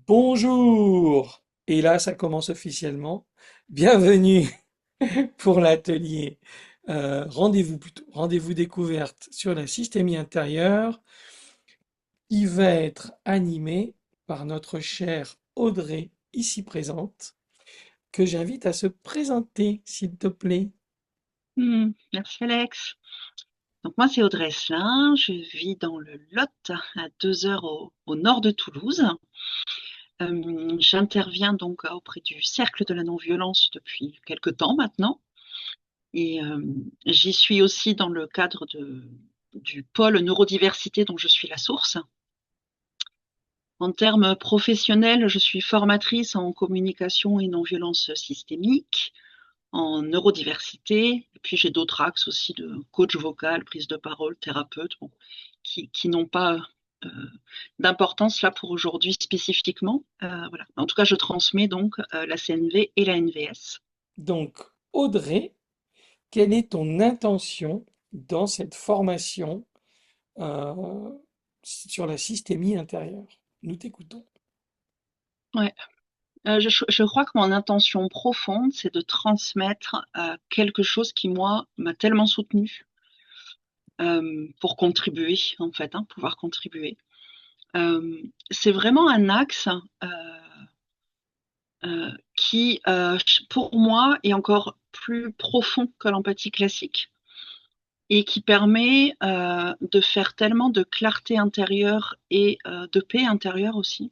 Bonjour! Et là, ça commence officiellement. Bienvenue pour l'atelier rendez-vous plutôt, rendez-vous découverte sur la systémie intérieure qui va être animé par notre chère Audrey, ici présente, que j'invite à se présenter, s'il te plaît. Merci Alex. Donc moi c'est Audrey Selin, je vis dans le Lot, à 2 heures au nord de Toulouse. J'interviens donc auprès du Cercle de la non-violence depuis quelque temps maintenant. Et j'y suis aussi dans le cadre du pôle neurodiversité dont je suis la source. En termes professionnels, je suis formatrice en communication et non-violence systémique, en neurodiversité. Et puis j'ai d'autres axes aussi de coach vocal, prise de parole, thérapeute, bon, qui n'ont pas euh, d'importance là pour aujourd'hui spécifiquement. Voilà. En tout cas, je transmets donc la CNV et la NVS. Donc, Audrey, quelle est ton intention dans cette formation euh, sur la systémie intérieure? Nous t'écoutons. Ouais. Je crois que mon intention profonde, c'est de transmettre quelque chose qui, moi, m'a tellement soutenue pour contribuer, en fait, hein, pouvoir contribuer. C'est vraiment un axe qui, pour moi, est encore plus profond que l'empathie classique et qui permet de faire tellement de clarté intérieure et de paix intérieure aussi,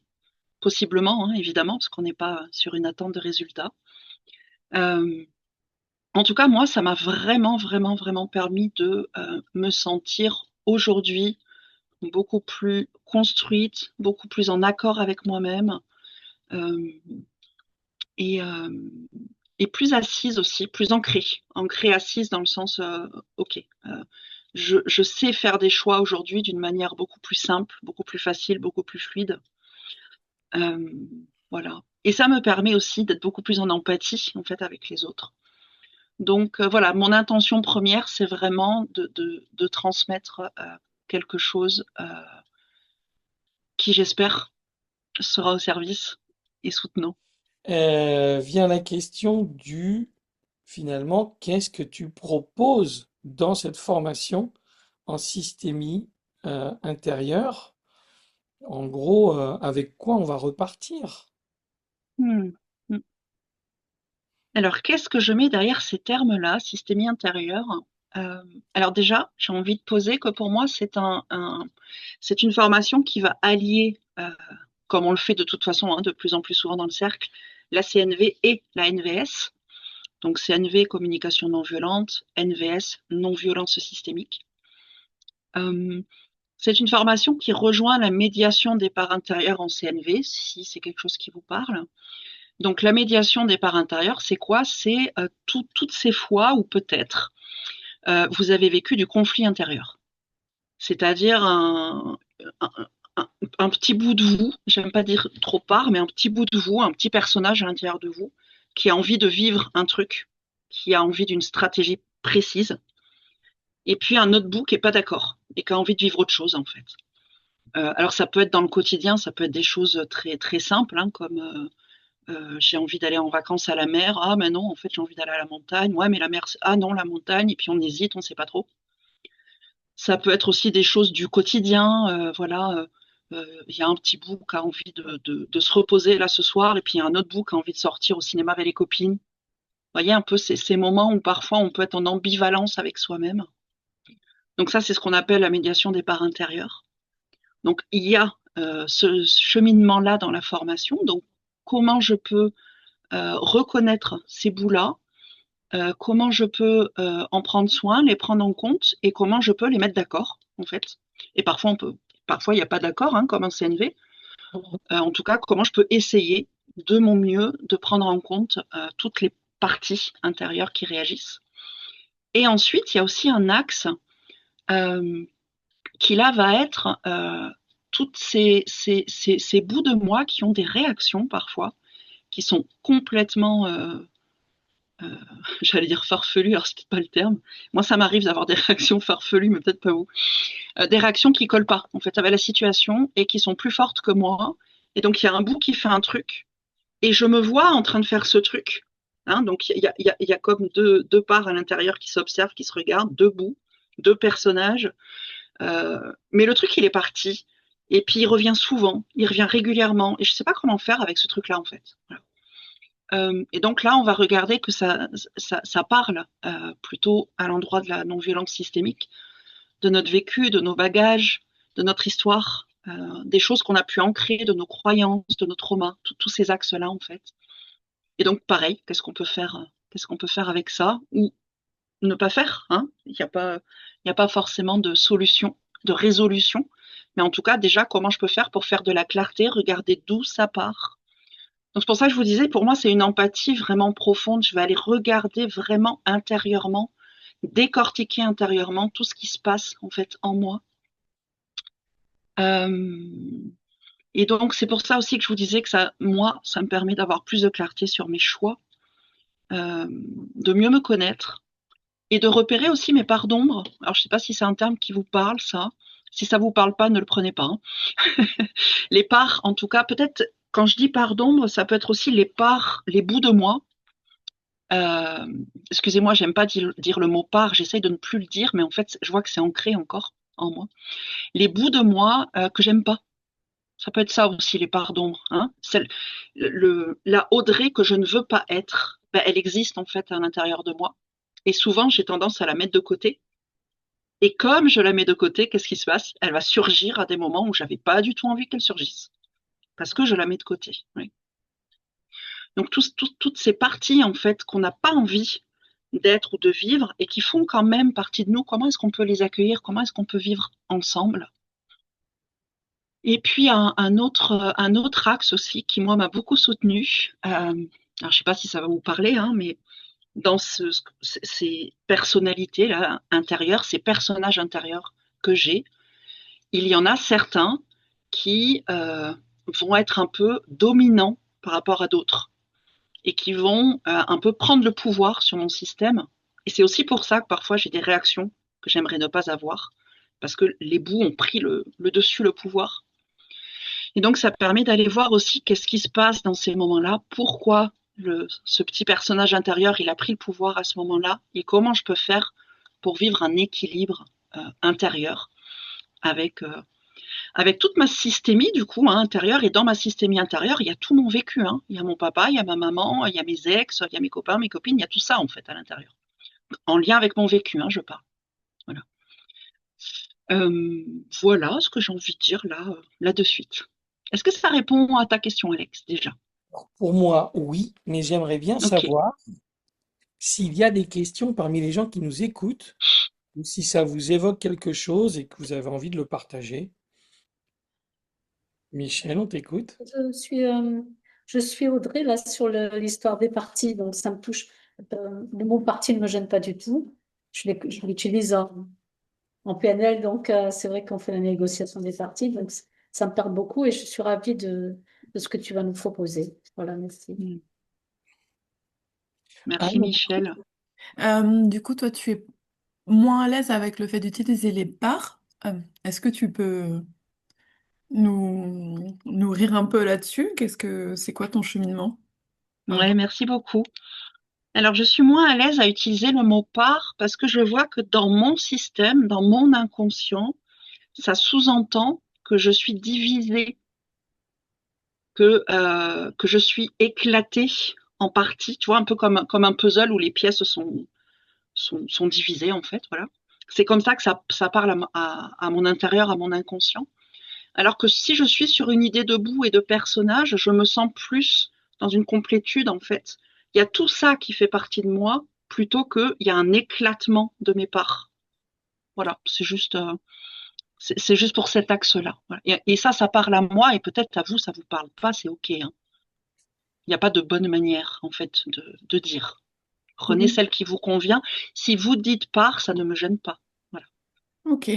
possiblement, hein, évidemment, parce qu'on n'est pas sur une attente de résultats. Euh, En tout cas, moi, ça m'a vraiment, vraiment, vraiment permis de me sentir aujourd'hui beaucoup plus construite, beaucoup plus en accord avec moi-même. Euh, et, euh, et plus assise aussi, plus ancrée, ancrée assise dans le sens, ok, je sais faire des choix aujourd'hui d'une manière beaucoup plus simple, beaucoup plus facile, beaucoup plus fluide. Euh, voilà. Et ça me permet aussi d'être beaucoup plus en empathie en fait avec les autres. Donc voilà, mon intention première, c'est vraiment de transmettre quelque chose qui, j'espère, sera au service et soutenant. Vient la question du, finalement, qu'est-ce que tu proposes dans cette formation en systémie intérieure? En gros, avec quoi on va repartir? Hmm. Hmm. Alors, qu'est-ce que je mets derrière ces termes-là, systémie intérieure? Euh, alors déjà, j'ai envie de poser que pour moi, c'est une formation qui va allier, comme on le fait de toute façon, hein, de plus en plus souvent dans le cercle, la CNV et la NVS. Donc CNV, communication non violente, NVS, non-violence systémique. Euh, c'est une formation qui rejoint la médiation des parts intérieures en CNV, si c'est quelque chose qui vous parle. Donc la médiation des parts intérieures, c'est quoi? C'est toutes ces fois où peut-être vous avez vécu du conflit intérieur. C'est-à-dire un, un, un petit bout de vous, j'aime pas dire trop part, mais un petit bout de vous, un petit personnage à l'intérieur de vous, qui a envie de vivre un truc, qui a envie d'une stratégie précise, et puis un autre bout qui est pas d'accord et qui a envie de vivre autre chose en fait. Alors ça peut être dans le quotidien, ça peut être des choses très très simples, hein, comme j'ai envie d'aller en vacances à la mer. Ah, mais non, en fait, j'ai envie d'aller à la montagne. Ouais, mais la mer, ah non, la montagne. Et puis on hésite, on sait pas trop. Ça peut être aussi des choses du quotidien. Voilà, il y a un petit bout qui a envie de se reposer là ce soir, et puis il y a un autre bout qui a envie de sortir au cinéma avec les copines. Vous voyez un peu ces moments où parfois on peut être en ambivalence avec soi-même. Donc ça, c'est ce qu'on appelle la médiation des parts intérieures. Donc il y a ce cheminement-là dans la formation. Donc comment je peux reconnaître ces bouts-là, comment je peux en prendre soin, les prendre en compte et comment je peux les mettre d'accord, en fait. Et parfois il n'y a pas d'accord, hein, comme un CNV. En tout cas, comment je peux essayer de mon mieux de prendre en compte toutes les parties intérieures qui réagissent. Et ensuite, il y a aussi un axe euh, qui là va être toutes ces bouts de moi qui ont des réactions parfois, qui sont complètement euh, j'allais dire farfelu, alors c'est peut-être pas le terme. Moi, ça m'arrive d'avoir des réactions farfelues, mais peut-être pas vous. Des réactions qui collent pas, en fait, avec la situation et qui sont plus fortes que moi Et donc, il y a un bout qui fait un truc, et je me vois en train de faire ce truc. Hein, donc, il y a comme deux parts à l'intérieur qui s'observent, qui se regardent, deux bouts, deux personnages. Mais le truc, il est parti. Et puis, il revient souvent, il revient régulièrement. Et je ne sais pas comment faire avec ce truc-là, en fait. Voilà. Et donc là, on va regarder que ça parle plutôt à l'endroit de la non-violence systémique, de notre vécu, de nos bagages, de notre histoire, des choses qu'on a pu ancrer, de nos croyances, de nos traumas, tous ces axes-là, en fait. Et donc, pareil, qu'est-ce qu'on peut faire avec ça ou ne pas faire, hein. Il n'y a pas forcément de solution, de résolution. Mais en tout cas, déjà, comment je peux faire pour faire de la clarté, regarder d'où ça part. Donc, c'est pour ça que je vous disais, pour moi, c'est une empathie vraiment profonde. Je vais aller regarder vraiment intérieurement, décortiquer intérieurement tout ce qui se passe, en fait, en moi. Euh, et donc, c'est pour ça aussi que je vous disais que ça, moi, ça me permet d'avoir plus de clarté sur mes choix, de mieux me connaître et de repérer aussi mes parts d'ombre. Alors, je ne sais pas si c'est un terme qui vous parle, ça. Si ça vous parle pas, ne le prenez pas. Hein. Les parts, en tout cas, peut-être quand je dis parts d'ombre, ça peut être aussi les parts, les bouts de moi. Euh, Excusez-moi, j'aime pas dire le mot part, j'essaye de ne plus le dire, mais en fait, je vois que c'est ancré encore en moi. Les bouts de moi que j'aime pas. Ça peut être ça aussi, les parts d'ombre. Hein. La Audrey que je ne veux pas être, ben, elle existe en fait à l'intérieur de moi. Et souvent, j'ai tendance à la mettre de côté. Et comme je la mets de côté, qu'est-ce qui se passe? Elle va surgir à des moments où j'avais pas du tout envie qu'elle surgisse. Parce que je la mets de côté. Oui. Donc, toutes ces parties, en fait, qu'on n'a pas envie d'être ou de vivre et qui font quand même partie de nous, comment est-ce qu'on peut les accueillir? Comment est-ce qu'on peut vivre ensemble? Et puis un autre axe aussi qui moi m'a beaucoup soutenu. Alors je ne sais pas si ça va vous parler, hein, mais dans ces personnalités là intérieures, ces personnages intérieurs que j'ai, il y en a certains qui vont être un peu dominants par rapport à d'autres et qui vont un peu prendre le pouvoir sur mon système. Et c'est aussi pour ça que parfois j'ai des réactions que j'aimerais ne pas avoir parce que les bouts ont pris le dessus, le pouvoir. Et donc, ça permet d'aller voir aussi qu'est-ce qui se passe dans ces moments-là, pourquoi ce petit personnage intérieur, il a pris le pouvoir à ce moment-là, et comment je peux faire pour vivre un équilibre intérieur avec, avec toute ma systémie, du coup, hein, intérieure. Et dans ma systémie intérieure, il y a tout mon vécu. Hein. Il y a mon papa, il y a ma maman, il y a mes ex, il y a mes copains, mes copines, il y a tout ça, en fait, à l'intérieur. En lien avec mon vécu, hein, je parle. Voilà. Euh, voilà ce que j'ai envie de dire là, là de suite. Est-ce que ça répond à ta question, Alex, déjà? Pour moi, oui, mais j'aimerais bien Ok. savoir s'il y a des questions parmi les gens qui nous écoutent, ou si ça vous évoque quelque chose et que vous avez envie de le partager. Michel, on t'écoute. Je suis, euh, je suis Audrey là sur l'histoire des parties, donc ça me touche. Le mot partie ne me gêne pas du tout. Je l'utilise en PNL, donc c'est vrai qu'on fait la négociation des parties, donc ça me parle beaucoup et je suis ravie de ce que tu vas nous proposer. Voilà, merci. Mm. Merci, Anne, Michel. Du coup, toi, tu es moins à l'aise avec le fait d'utiliser les barres. Est-ce que tu peux nous nourrir un peu là-dessus? C'est quoi ton cheminement par Ouais, rapport- merci beaucoup. Alors, je suis moins à l'aise à utiliser le mot part parce que je vois que dans mon système, dans mon inconscient, ça sous-entend que je suis divisée, que je suis éclatée en parties, tu vois, un peu comme un puzzle où les pièces sont divisées, en fait, voilà. C'est comme ça que ça parle à mon intérieur, à mon inconscient. Alors que si je suis sur une idée de bout et de personnage, je me sens plus dans une complétude, en fait. Il y a tout ça qui fait partie de moi, plutôt qu'il y a un éclatement de mes parts. Voilà, c'est juste pour cet axe-là. Voilà. Et ça parle à moi, et peut-être à vous, ça vous parle pas, c'est OK. Hein. Il n'y a pas de bonne manière, en fait, de dire. Prenez Oui, celle qui vous convient. Si vous dites part, ça ne me gêne pas. Voilà. ok.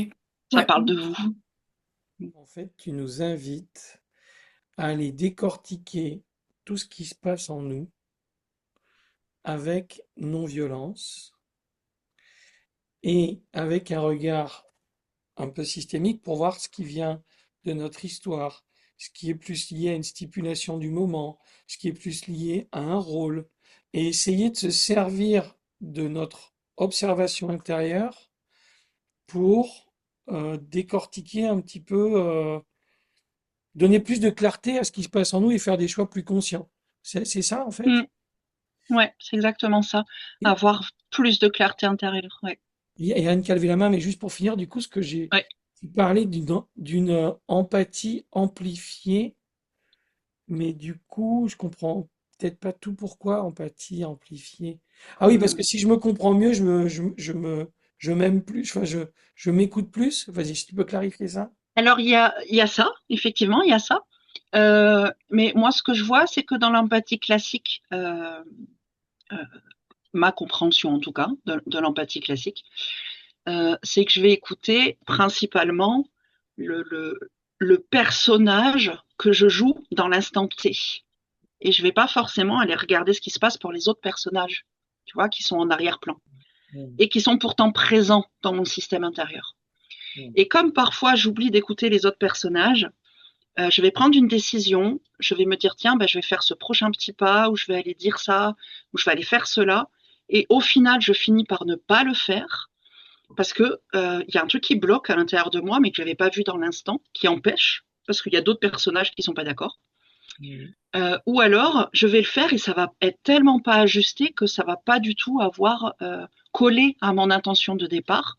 Ça Ouais. parle de vous. en fait, tu nous invites à aller décortiquer tout ce qui se passe en nous avec non-violence et avec un regard un peu systémique pour voir ce qui vient de notre histoire, ce qui est plus lié à une stipulation du moment, ce qui est plus lié à un rôle, et essayer de se servir de notre observation intérieure pour décortiquer un petit peu, donner plus de clarté à ce qui se passe en nous et faire des choix plus conscients. C'est ça en fait? Mm. Ouais, c'est exactement ça. Et Avoir plus de clarté intérieure. Ouais. il y a Anne qui a levé la main, mais juste pour finir, du coup, ce que Ouais. tu parlais d'une empathie amplifiée, mais du coup, je comprends peut-être pas tout pourquoi empathie amplifiée. Ah oui, parce que Mm. si je me comprends mieux, je m'aime plus, enfin, je m'écoute plus. Vas-y, si tu peux clarifier ça. Alors, il y a ça, effectivement, il y a ça. Mais moi, ce que je vois, c'est que dans l'empathie classique, euh, ma compréhension en tout cas de l'empathie classique, c'est que je vais écouter principalement le, le, le personnage que je joue dans l'instant T. Et je vais pas forcément aller regarder ce qui se passe pour les autres personnages, tu vois, qui sont en arrière-plan Mm, et qui sont pourtant présents dans mon système intérieur. mm, Et comme parfois j'oublie d'écouter les autres personnages, je vais prendre une décision, je vais me dire tiens, ben, je vais faire ce prochain petit pas, ou je vais aller dire ça, ou je vais aller faire cela. Et au final, je finis par ne pas le faire parce que y a un truc qui bloque à l'intérieur de moi, mais que je n'avais pas vu dans l'instant, qui empêche, parce qu'il y a d'autres personnages qui ne sont pas d'accord. mm. Ou alors, je vais le faire et ça va être tellement pas ajusté que ça va pas du tout avoir collé à mon intention de départ.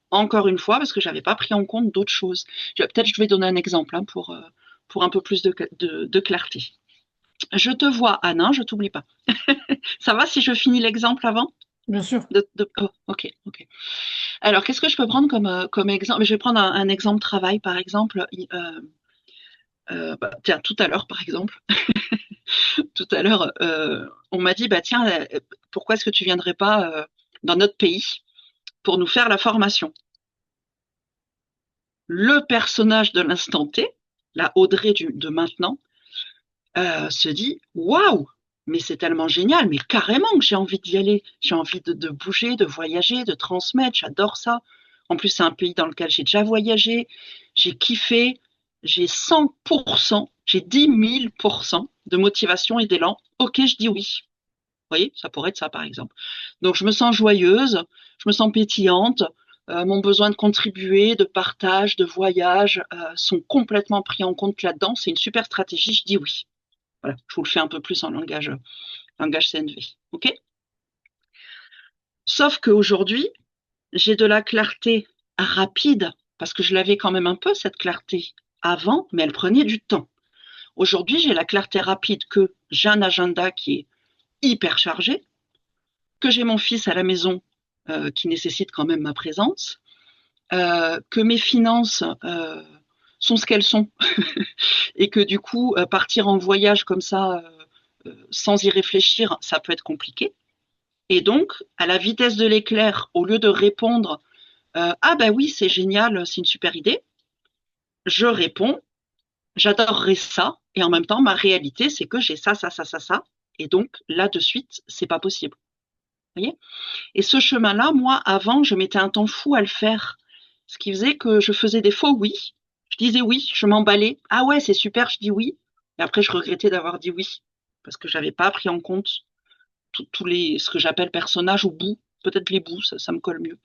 Encore une fois, parce que j'avais pas pris en compte d'autres choses. Peut-être je vais donner un exemple hein, pour un peu plus de clarté. Je te vois, Anna, je t'oublie pas. Ça va si je finis l'exemple avant Bien sûr. Oh, ok, ok. Alors, qu'est-ce que je peux prendre comme exemple? Je vais prendre un exemple travail, par exemple. Bah, tiens, tout à l'heure, par exemple, tout à l'heure, on m'a dit, bah tiens, pourquoi est-ce que tu viendrais pas dans notre pays pour nous faire la formation? Le personnage de l'instant T, la Audrey de maintenant, se dit waouh, mais c'est tellement génial, mais carrément que j'ai envie d'y aller, j'ai envie de bouger, de voyager, de transmettre, j'adore ça. En plus, c'est un pays dans lequel j'ai déjà voyagé, j'ai kiffé, j'ai 100%, j'ai 10 000% de motivation et d'élan. Ok, je dis oui. Vous voyez, ça pourrait être ça par exemple. Donc je me sens joyeuse, je me sens pétillante, mon besoin de contribuer, de partage, de voyage sont complètement pris en compte là-dedans. C'est une super stratégie, je dis oui. Voilà, je vous le fais un peu plus en langage CNV. OK? Sauf qu'aujourd'hui, j'ai de la clarté rapide, parce que je l'avais quand même un peu, cette clarté, avant, mais elle prenait du temps. Aujourd'hui, j'ai la clarté rapide que j'ai un agenda qui est hyper chargé, que j'ai mon fils à la maison qui nécessite quand même ma présence, que mes finances sont ce qu'elles sont, et que du coup, partir en voyage comme ça, sans y réfléchir, ça peut être compliqué. Et donc, à la vitesse de l'éclair, au lieu de répondre ah ben oui, c'est génial, c'est une super idée, je réponds j'adorerais ça, et en même temps, ma réalité, c'est que j'ai ça, ça, ça, ça, ça, et donc là de suite, c'est pas possible. Vous voyez? Et ce chemin-là, moi, avant, je mettais un temps fou à le faire, ce qui faisait que je faisais des faux oui. Je disais oui, je m'emballais. Ah ouais, c'est super, je dis oui. Et après, je regrettais d'avoir dit oui, parce que j'avais pas pris en compte tous les, ce que j'appelle personnages ou bouts, peut-être les bouts, ça me colle mieux,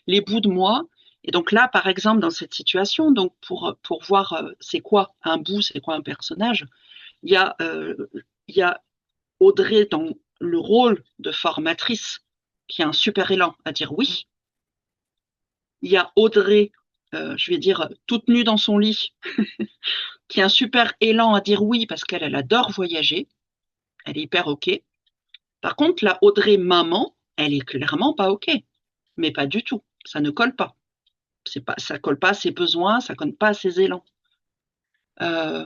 les bouts de moi. Et donc là, par exemple, dans cette situation, donc pour voir c'est quoi un bout, c'est quoi un personnage, il y a, euh, il y a Audrey dans le rôle de formatrice qui a un super élan à dire oui. Il y a Audrey, je vais dire, toute nue dans son lit, qui a un super élan à dire oui parce qu'elle elle adore voyager, elle est hyper OK. Par contre, la Audrey maman, elle est clairement pas OK, mais pas du tout. Ça ne colle pas. C'est pas, ça colle pas à ses besoins, ça colle pas à ses élans. Euh,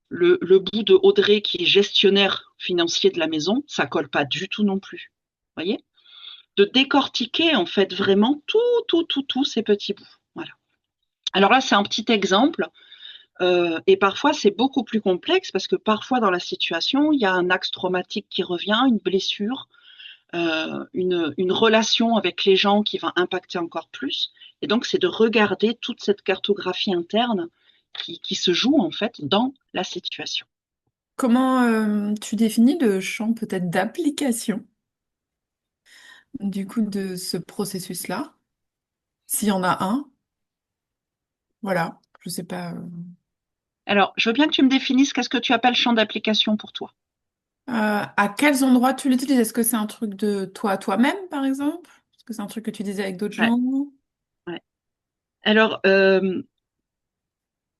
le bout de Audrey qui est gestionnaire financier de la maison, ça colle pas du tout non plus. Vous voyez? De décortiquer en fait vraiment tous ces petits bouts. Voilà. Alors là, c'est un petit exemple. Et parfois, c'est beaucoup plus complexe parce que parfois, dans la situation, il y a un axe traumatique qui revient, une blessure, une relation avec les gens qui va impacter encore plus. Et donc, c'est de regarder toute cette cartographie interne qui se joue en fait dans la situation. Comment tu définis le champ peut-être d'application du coup de ce processus-là? S'il y en a un, voilà, je sais pas. Alors, je veux bien que tu me définisses qu'est-ce que tu appelles champ d'application pour toi. À quels endroits tu l'utilises? Est-ce que c'est un truc de toi à toi-même, par exemple? Est-ce que c'est un truc que tu disais avec d'autres Ouais, gens? ouais. Alors,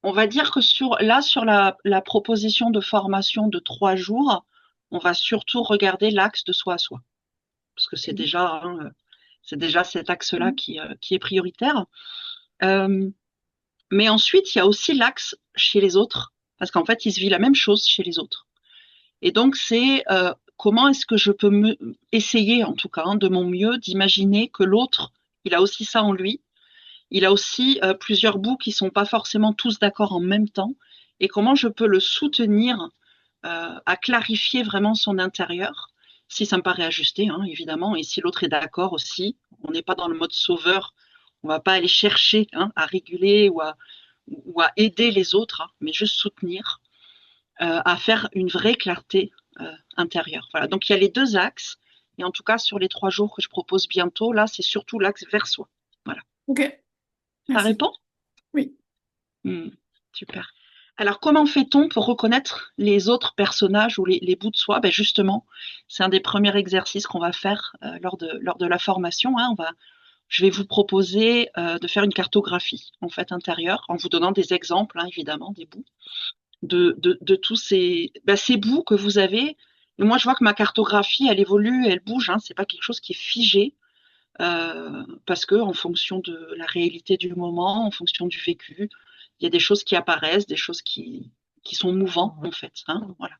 on va dire que sur la proposition de formation de 3 jours, on va surtout regarder l'axe de soi à soi, parce que c'est déjà cet axe-là qui est prioritaire. Euh, mais ensuite, il y a aussi l'axe chez les autres, parce qu'en fait, il se vit la même chose chez les autres. Et donc, c'est comment est-ce que je peux essayer, en tout cas, de mon mieux, d'imaginer que l'autre, il a aussi ça en lui. Il a aussi plusieurs bouts qui sont pas forcément tous d'accord en même temps. Et comment je peux le soutenir à clarifier vraiment son intérieur, si ça me paraît ajusté, hein, évidemment, et si l'autre est d'accord aussi. On n'est pas dans le mode sauveur. On va pas aller chercher à réguler ou à aider les autres, hein, mais juste soutenir, à faire une vraie clarté intérieure. Voilà. Donc il y a les deux axes. Et en tout cas, sur les 3 jours que je propose bientôt, là, c'est surtout l'axe vers soi. Voilà. Ok, Ça merci. répond? Oui. Super. Alors, comment fait-on pour reconnaître les autres personnages ou les bouts de soi? Ben justement, c'est un des premiers exercices qu'on va faire lors de la formation. Je vais vous proposer de faire une cartographie en fait intérieure, en vous donnant des exemples, évidemment, des bouts de tous ces bouts que vous avez. Et moi, je vois que ma cartographie, elle évolue, elle bouge. C'est pas quelque chose qui est figé. Parce que en fonction de la réalité du moment, en fonction du vécu, il y a des choses qui apparaissent, des choses qui sont mouvantes en fait. Voilà.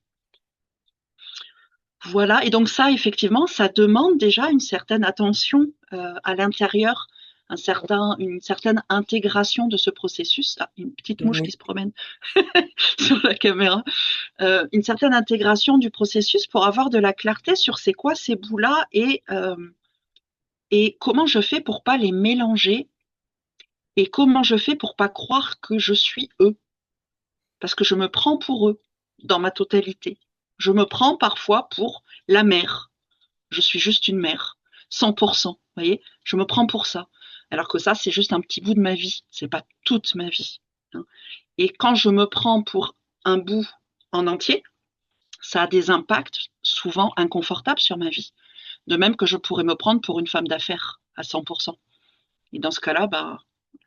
Voilà. Et donc ça, effectivement, ça demande déjà une certaine attention à l'intérieur, une certaine intégration de ce processus. Ah, une petite mouche qui se promène sur la caméra. Une certaine intégration du processus pour avoir de la clarté sur c'est quoi ces bouts-là et comment je fais pour pas les mélanger et comment je fais pour pas croire que je suis eux, parce que je me prends pour eux dans ma totalité. Je me prends parfois pour la mère. Je suis juste une mère, 100%. Vous voyez, je me prends pour ça. Alors que ça, c'est juste un petit bout de ma vie. C'est pas toute ma vie. Et quand je me prends pour un bout en entier, ça a des impacts souvent inconfortables sur ma vie. De même que je pourrais me prendre pour une femme d'affaires à 100%. Et dans ce cas-là,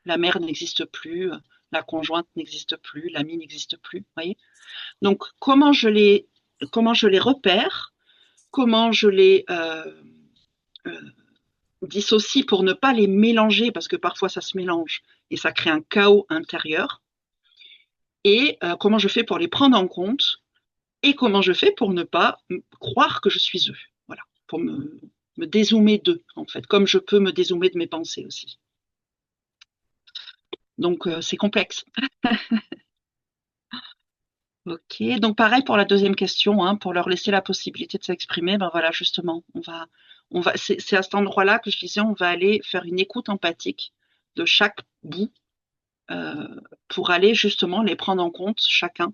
la mère n'existe plus, la conjointe n'existe plus, l'ami n'existe plus. Voyez. Donc, comment je les repère, comment je les euh, dissocie pour ne pas les mélanger, parce que parfois ça se mélange et ça crée un chaos intérieur, et comment je fais pour les prendre en compte, et comment je fais pour ne pas croire que je suis eux. Voilà, pour me dézoomer d'eux, en fait, comme je peux me dézoomer de mes pensées aussi. Donc, c'est complexe. Ok, donc pareil pour la deuxième question, pour leur laisser la possibilité de s'exprimer, ben voilà, justement, c'est à cet endroit-là que je disais, on va aller faire une écoute empathique de chaque bout pour aller justement les prendre en compte chacun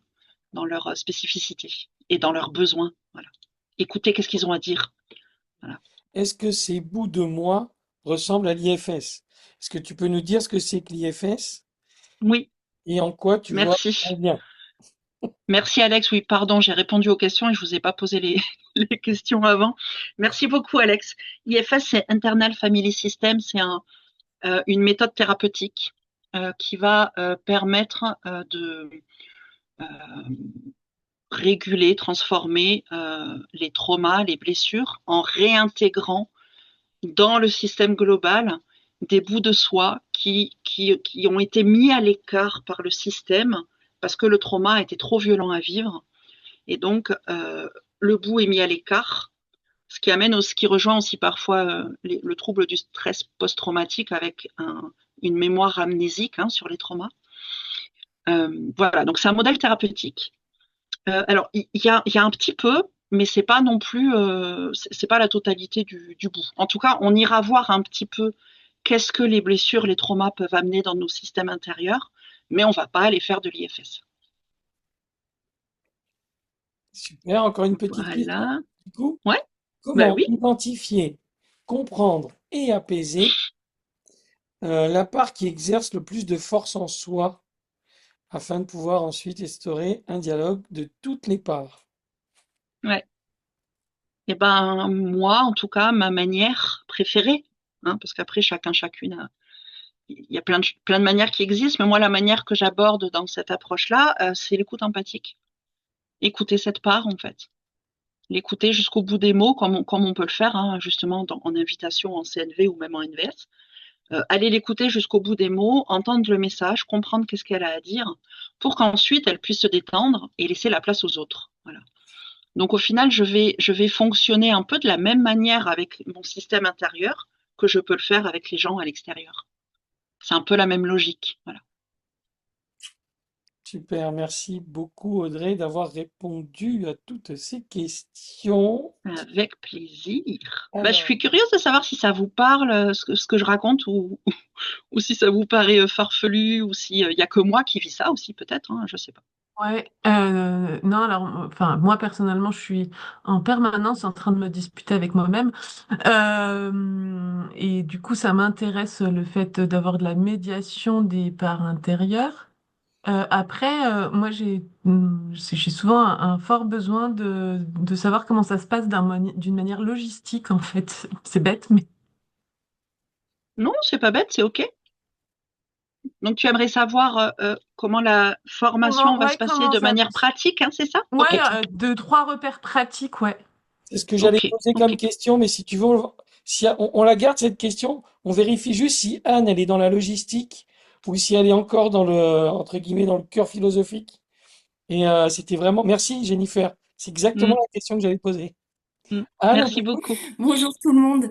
dans leur spécificité et dans leurs besoins. Voilà. Écoutez, qu'est-ce qu'ils ont à dire. Voilà. Est-ce que ces bouts de moi ressemblent à l'IFS? Est-ce que tu peux nous dire ce que c'est que l'IFS Oui, et en quoi tu vois un merci. lien? Merci Alex. Oui, pardon, j'ai répondu aux questions et je vous ai pas posé les questions avant. Merci beaucoup Alex. IFS, c'est Internal Family System, c'est une méthode thérapeutique qui va permettre de euh, réguler, transformer les traumas, les blessures en réintégrant dans le système global des bouts de soi qui ont été mis à l'écart par le système parce que le trauma était trop violent à vivre. Et donc, le bout est mis à l'écart, ce qui rejoint aussi parfois le trouble du stress post-traumatique avec une mémoire amnésique sur les traumas. Voilà, donc c'est un modèle thérapeutique. Alors, il y a un petit peu, mais c'est pas non plus, c'est pas la totalité du bout. En tout cas, on ira voir un petit peu qu'est-ce que les blessures, les traumas peuvent amener dans nos systèmes intérieurs, mais on va pas aller faire de l'IFS. Super. Encore une petite question. Voilà. Du coup, Ouais, bah comment oui. identifier, comprendre et apaiser la part qui exerce le plus de force en soi afin de pouvoir ensuite instaurer un dialogue de toutes les parts? Ouais. Et ben moi, en tout cas, ma manière préférée, hein, parce qu'après chacune il y a plein de manières qui existent, mais moi la manière que j'aborde dans cette approche-là, c'est l'écoute empathique. Écouter cette part en fait, l'écouter jusqu'au bout des mots, comme on peut le faire hein, justement en invitation, en CNV ou même en NVS. Aller l'écouter jusqu'au bout des mots, entendre le message, comprendre qu'est-ce qu'elle a à dire, pour qu'ensuite elle puisse se détendre et laisser la place aux autres. Voilà. Donc au final, je vais fonctionner un peu de la même manière avec mon système intérieur que je peux le faire avec les gens à l'extérieur. C'est un peu la même logique. Voilà. Super. Merci beaucoup, Audrey, d'avoir répondu à toutes ces questions. Avec plaisir. Bah, je suis Alors, curieuse de savoir si ça vous parle, ce que je raconte, ou si ça vous paraît farfelu, ou si il y a que moi qui vis ça aussi, peut-être, hein, je sais pas. Ouais, non, alors, enfin, moi personnellement, je suis en permanence en train de me disputer avec moi-même. Et du coup, ça m'intéresse le fait d'avoir de la médiation des parts intérieures. Après, moi, j'ai souvent un fort besoin de savoir comment ça se passe d'une manière logistique, en fait. C'est bête, mais Non, c'est pas bête, c'est ok. Donc tu aimerais savoir comment la formation va se ouais, passer comment de ça. manière pratique, hein, c'est ça? Ouais, Ok, deux, trois repères pratiques, ouais. c'est ce que j'allais ok, poser ok. comme question, mais si tu veux, si on la garde cette question, on vérifie juste si Anne, elle est dans la logistique ou si elle est encore dans le, entre guillemets, dans le cœur philosophique. Et c'était vraiment, merci Jennifer. C'est exactement Mm, la question que j'allais poser. mm. Anne, on Merci t'écoute? beaucoup. Bonjour tout le monde.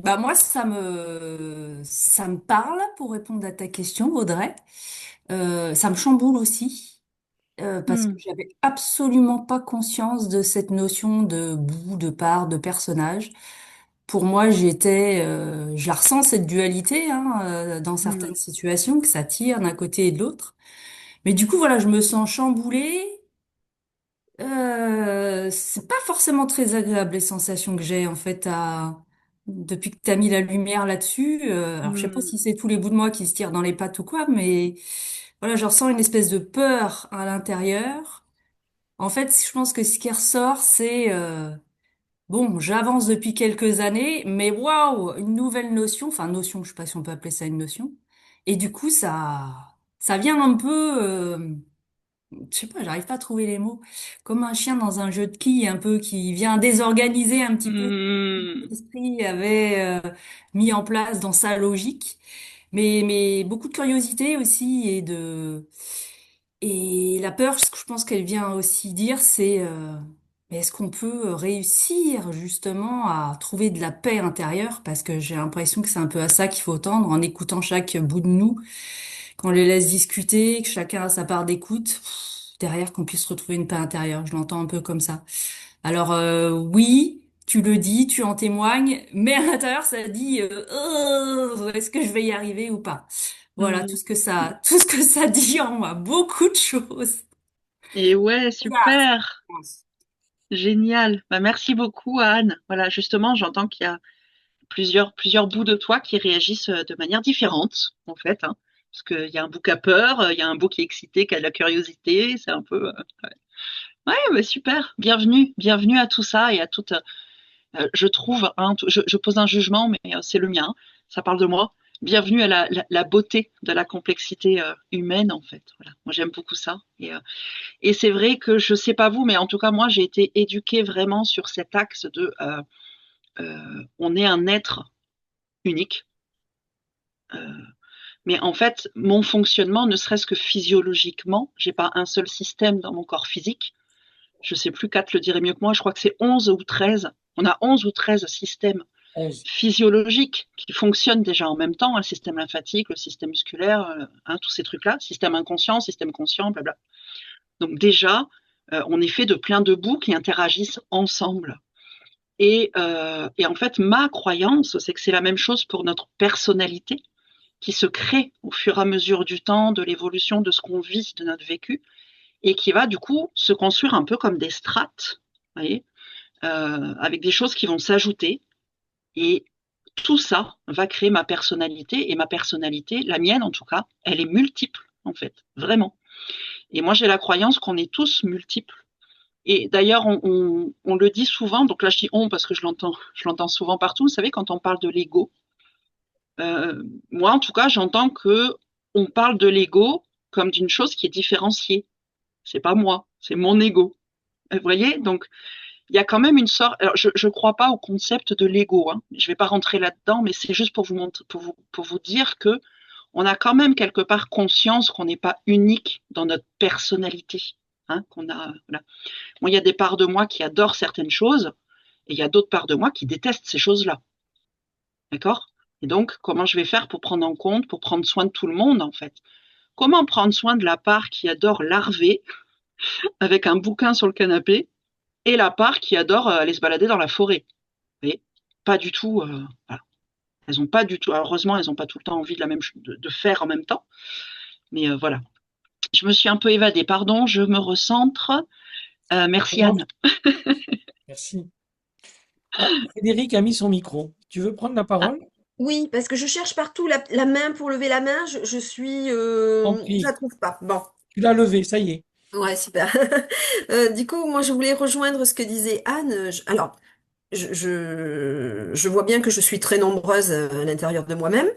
Bah moi ça me parle pour répondre à ta question, Audrey. Ça me chamboule aussi parce que Mm, j'avais absolument pas conscience de cette notion de bout, de part, de personnage. Pour moi, je la ressens cette dualité hein, dans mm, certaines situations que ça tire d'un côté et de l'autre. Mais du coup voilà, je me sens chamboulée. C'est pas forcément très agréable les sensations que j'ai en fait depuis que t'as mis la lumière là-dessus. Alors je sais pas si mm, c'est tous les bouts de moi qui se tirent dans les pattes ou quoi, mais voilà, je ressens une espèce de peur à l'intérieur. En fait, je pense que ce qui ressort, c'est bon, j'avance depuis quelques années, mais waouh, une nouvelle notion, enfin notion, je sais pas si on peut appeler ça une notion. Et du coup, ça vient un peu. Je sais pas, j'arrive pas à trouver les mots. Comme un chien dans un jeu de quilles, un peu qui vient désorganiser un petit peu ce que mm, l'esprit avait mis en place dans sa logique. Mais beaucoup de curiosité aussi et la peur, ce que je pense qu'elle vient aussi dire, c'est mais est-ce qu'on peut réussir justement à trouver de la paix intérieure? Parce que j'ai l'impression que c'est un peu à ça qu'il faut tendre en écoutant chaque bout de nous qu'on les laisse discuter, que chacun a sa part d'écoute, derrière qu'on puisse retrouver une paix intérieure. Je l'entends un peu comme ça. Alors oui, tu le dis, tu en témoignes, mais à l'intérieur ça dit est-ce que je vais y arriver ou pas? Voilà, mm. tout ce que ça dit en moi, beaucoup de choses. Et ouais, Hélas, super, génial. Bah, merci beaucoup, Anne. Voilà, justement, j'entends qu'il y a plusieurs bouts de toi qui réagissent de manière différente, en fait, hein. Parce qu'il y a un bout qui a peur, il y a un bout qui est excité, qui a de la curiosité. C'est un peu. Ouais, ouais bah, super. Bienvenue, bienvenue à tout ça et à toute. Je trouve, hein, je pose un jugement, mais c'est le mien. Hein. Ça parle de moi. Bienvenue à la beauté de la complexité humaine, en fait. Voilà. Moi, j'aime beaucoup ça. Et c'est vrai que je sais pas vous, mais en tout cas, moi, j'ai été éduquée vraiment sur cet axe de on est un être unique. Euh, mais en fait, mon fonctionnement, ne serait-ce que physiologiquement, j'ai pas un seul système dans mon corps physique. Je sais plus, Kat le dirait mieux que moi, je crois que c'est 11 ou 13. On a 11 ou 13 systèmes 11. physiologiques qui fonctionnent déjà en même temps, hein, le système lymphatique, le système musculaire, hein, tous ces trucs-là, système inconscient, système conscient, blabla. Donc déjà, on est fait de plein de bouts qui interagissent ensemble. Et en fait, ma croyance, c'est que c'est la même chose pour notre personnalité. qui se crée au fur et à mesure du temps, de l'évolution de ce qu'on vit, de notre vécu, et qui va du coup se construire un peu comme des strates, vous voyez, avec des choses qui vont s'ajouter. Et tout ça va créer ma personnalité. Et ma personnalité, la mienne en tout cas, elle est multiple, en fait, vraiment. Et moi, j'ai la croyance qu'on est tous multiples. Et d'ailleurs, on le dit souvent, donc là je dis on parce que je l'entends souvent partout. Vous savez, quand on parle de l'ego, moi en tout cas, j'entends que on parle de l'ego comme d'une chose qui est différenciée. C'est pas moi, c'est mon ego. Vous voyez, donc il y a quand même une sorte. Alors, je crois pas au concept de l'ego. Hein. Je vais pas rentrer là-dedans, mais c'est juste pour vous montrer, pour vous dire que on a quand même quelque part conscience qu'on n'est pas unique dans notre personnalité. Hein, qu'on a. Voilà. Moi, il y a des parts de moi qui adorent certaines choses, et il y a d'autres parts de moi qui détestent ces choses-là. D'accord? Et donc, comment je vais faire pour prendre en compte, pour prendre soin de tout le monde, en fait? Comment prendre soin de la part qui adore larver avec un bouquin sur le canapé et la part qui adore aller se balader dans la forêt? Vous voyez? Pas du tout. Voilà. Elles ont pas du tout. Alors, heureusement, elles n'ont pas tout le temps envie de la même de faire en même temps. Mais voilà. Je me suis un peu évadée. Pardon, je me recentre. Merci Non, Anne. merci. Ah, Frédéric a mis son micro. Tu veux prendre la Ah, parole? Oui, parce que je cherche partout la main pour lever la main. Je suis, Tant je la pis. trouve pas. Bon, Tu l'as levé, ça y est. ouais, super. Du coup, moi, je voulais rejoindre ce que disait Anne. Alors, je vois bien que je suis très nombreuse à l'intérieur de moi-même.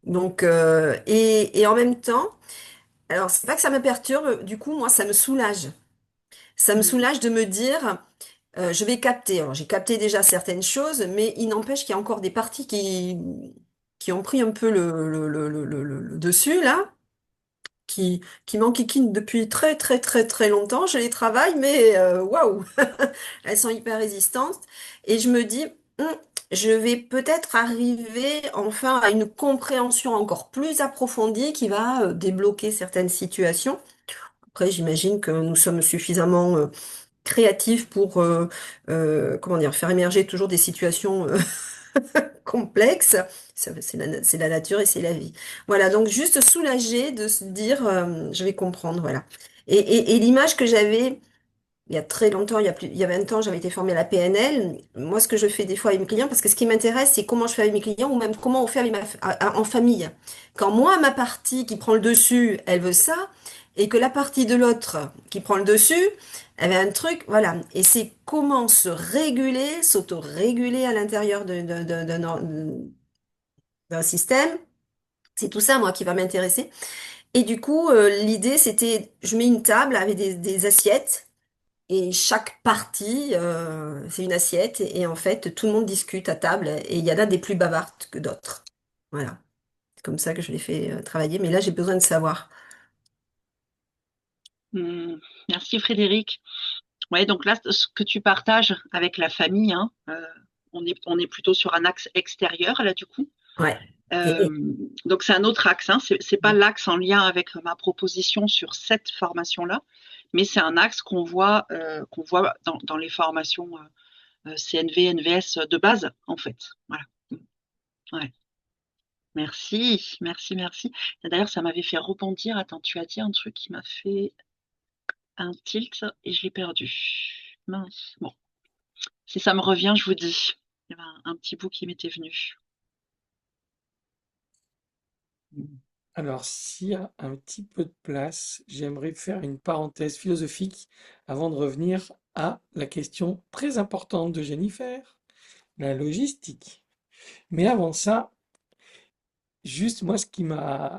Donc, et en même temps, alors c'est pas que ça me perturbe. Du coup, moi, ça me soulage. Ça me soulage de me dire, je vais capter. Alors, j'ai capté déjà certaines choses, mais il n'empêche qu'il y a encore des parties qui ont pris un peu le dessus, là, qui m'enquiquinent depuis très, très, très, très longtemps. Je les travaille, mais waouh, elles sont hyper résistantes. Et je me dis, Hum, je vais peut-être arriver enfin à une compréhension encore plus approfondie qui va débloquer certaines situations. Après, j'imagine que nous sommes suffisamment créatifs pour comment dire, faire émerger toujours des situations complexes. C'est la nature et c'est la vie. Voilà, donc juste soulager de se dire, je vais comprendre, voilà. Et l'image que j'avais il y a très longtemps, il y a 20 ans, j'avais été formée à la PNL. Moi, ce que je fais des fois avec mes clients, parce que ce qui m'intéresse, c'est comment je fais avec mes clients ou même comment on fait avec en famille. Quand moi, ma partie qui prend le dessus, elle veut ça, et que la partie de l'autre qui prend le dessus, elle veut un truc, voilà. Et c'est comment se réguler, s'auto-réguler à l'intérieur d'un système. C'est tout ça, moi, qui va m'intéresser. Et du coup, l'idée, c'était, je mets une table avec des assiettes. Et chaque partie, c'est une assiette. Et en fait, tout le monde discute à table. Et il y en a des plus bavardes que d'autres. Voilà. C'est comme ça que je les fais travailler. Mais là, j'ai besoin de savoir. Merci Frédéric. Ouais, donc là, ce que tu partages avec la famille, hein, on est plutôt sur un axe extérieur là du coup. Ouais. Euh, donc c'est un autre axe, hein, c'est pas l'axe en lien avec ma proposition sur cette formation-là, mais c'est un axe qu'on voit dans les formations CNV, NVS de base en fait. Voilà. Ouais. Merci, merci, merci. Et d'ailleurs, ça m'avait fait rebondir. Attends, tu as dit un truc qui m'a fait un tilt et je l'ai perdu. Mince. Bon, si ça me revient, je vous dis. Il y avait un petit bout qui m'était venu. Alors, s'il y a un petit peu de place, j'aimerais faire une parenthèse philosophique avant de revenir à la question très importante de Jennifer, la logistique. Mais avant ça, juste moi,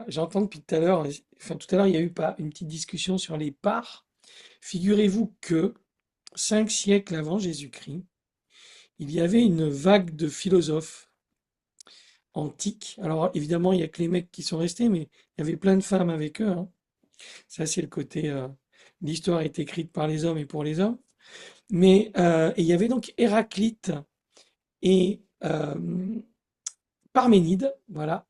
j'entends depuis tout à l'heure, enfin tout à l'heure, il y a eu pas une petite discussion sur les parts. Figurez-vous que 5 siècles avant Jésus-Christ, il y avait une vague de philosophes antiques. Alors évidemment, il y a que les mecs qui sont restés, mais il y avait plein de femmes avec eux, hein. Ça, c'est le côté l'histoire est écrite par les hommes et pour les hommes. Mais et il y avait donc Héraclite et Parménide, voilà.